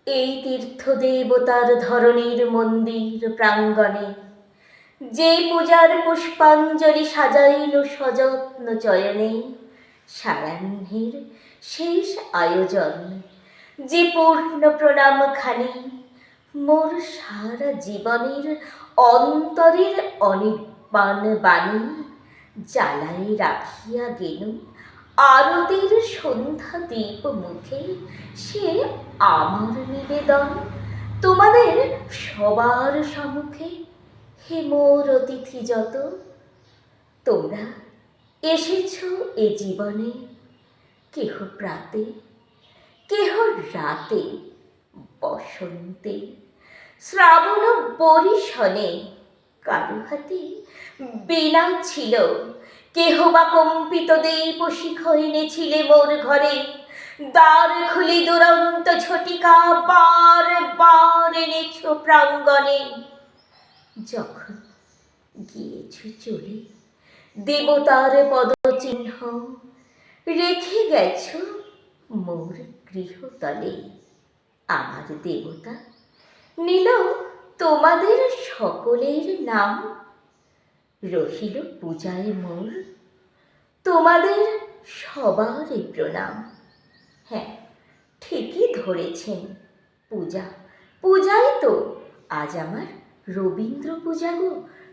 এই তীর্থ দেবতার ধরণীর মন্দির প্রাঙ্গণে যে পূজার পুষ্পাঞ্জলি সাজাইল সযত্ন চয়নে, সায়াহ্নের শেষ আয়োজন যে পূর্ণ প্রণামখানি মোর সারা জীবনের অন্তরের অনির্বাণ বাণী জ্বালাই রাখিয়া গেল আরতির সন্ধ্যা দীপ মুখে। সে আমার নিবেদন তোমাদের সবার সম্মুখে। হে মোর অতিথি যত, তোমরা এসেছ এ জীবনে, কেহ প্রাতে কেহ রাতে, বসন্তে শ্রাবণ বরিশনে, কারো হাতে বীণা ছিল, কেহ বা কম্পিত দীপ শিখ এনেছিলে মোর ঘরে। দ্বার খুলি দুরন্ত ঝটিকা বার বার এনেছ প্রাঙ্গণে। যখন গিয়েছ চলে দেবতার পদচিহ্ন রেখে গেছ মোর গৃহতলে, আমার দেবতা নিল তোমাদের সকলের নাম। রহিল পূজায় মোর তোমাদের সবারই প্রণাম। হ্যাঁ, ঠিকই ধরেছেন, পূজা পূজাই তো আজ আমার রবীন্দ্র পূজা গো,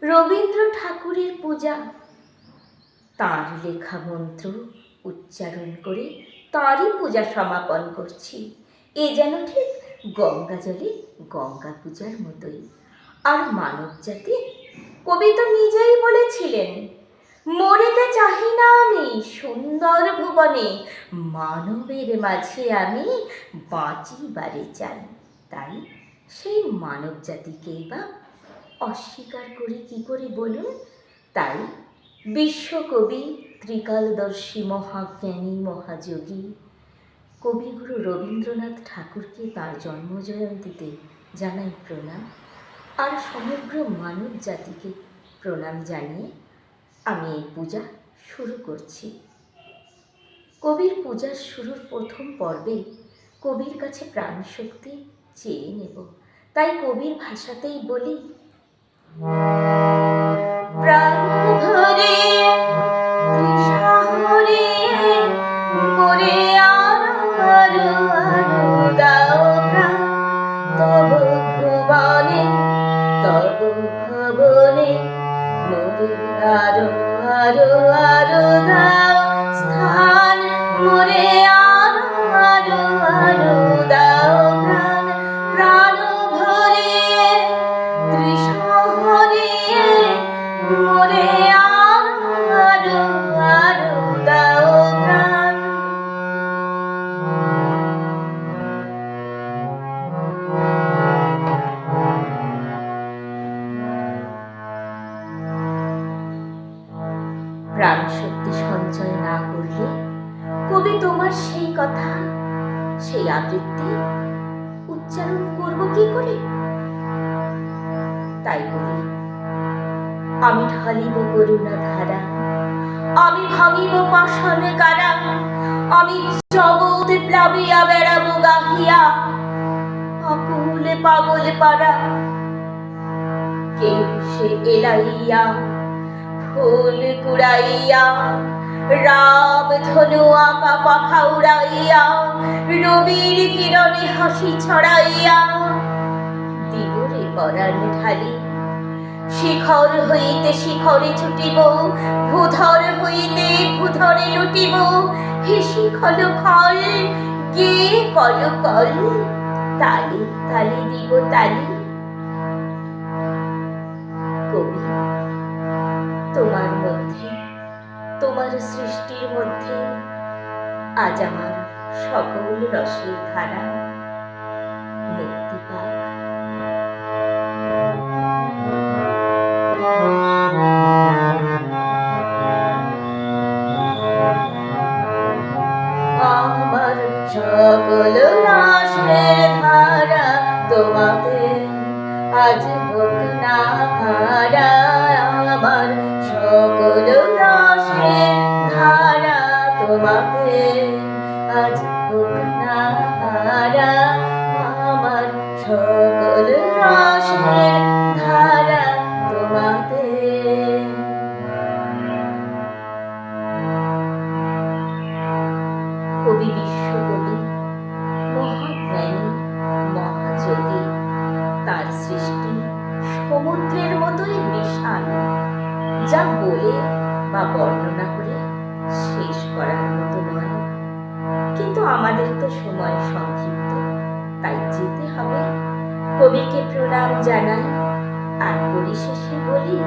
রবীন্দ্র ঠাকুরের পূজা। তাঁর লেখা মন্ত্র উচ্চারণ করে তাঁরই পূজা সমাপন করছি। এ যেন ঠিক গঙ্গা জলে গঙ্গা পূজার মতোই। আর মানব জাতি, কবি তো নিজেই বলেছিলেন, মরিতে চাহি না আমি সুন্দর ভুবনে, মানবের মাঝে আমি বাঁচিবারে চাই। তাই সেই মানব জাতিকেই বা অস্বীকার করি কি করে বলুন? তাই বিশ্বকবি, ত্রিকালদর্শী, মহাজ্ঞানী, মহাযোগী কবিগুরু রবীন্দ্রনাথ ঠাকুরকে তাঁর জন্মজয়ন্তীতে জানাই প্রণাম। আর সমগ্র মানব জাতিকে প্রণাম জানিয়ে আমি এই পূজা শুরু করছি। কবির পূজার শুরুর প্রথম পর্বে কবির কাছে প্রাণশক্তি চেয়ে নেব। তাই কবির ভাষাতেই বলি, প্রাণ ভরে তৃষা হরে মোরে আরো আরো আরো দাও প্রাণ, তব ভুবনে তব ভবনে মোরে আরো আরো আরো দাও স্থান, মোরে আরো আরো আরো দাও প্রাণ। প্রাণ ভরে তৃষা হরে মোরে আরো আরো আরো দাও প্রাণ। প্রাণ শক্তি সঞ্চয় না করলে কবি তোমার সেই কথা, সেই আবৃত্তি উচ্চারণ করব কি করে? তাই বলি, আমি ঢালিব করুণা ধারা, আমি ভাঙিব পাষাণ কারা, আমি জগৎ প্লাবিয়া বেড়াবো গাহিয়া আকুলে পাগল পারা। কেউ সে এলাইয়া ফুল কুড়াইয়া, রাম ধনু আঁকা পাখা উড়াইয়া, রবির কিরণে হাসি ছড়াইয়া দিবরে পরাণ ঢালি। শিখর হইতে শিখরে ছুটিব, ভূধর হইতে ভূধরে লুটিব, হেসি খল খল গে কল কল, তালি তালি দিব তালি। কবি, তোমার মধ্যে, তোমার সৃষ্টির মধ্যে আজ আমার সকল রসের ধারা মুক্তি পাক। আমার সকল রসের ধারা তোমাকে আজ হোক না হারা। আমার সকল রসের ধারা তোমাকে আজ হোক না কবি বিশ্বকবি, মহাজ্ঞানী, মহাযোগী, তার সৃষ্টি সমুদ্রের মতোই বিশাল, যা বলে বা বর্ণনা করে শেষ করার মতো নয়। কিন্তু আমাদের তো সময় সংক্ষিপ্ত, তাই যেতে হবে। কবিকে প্রণাম জানাই আর পরিশেষে বলি,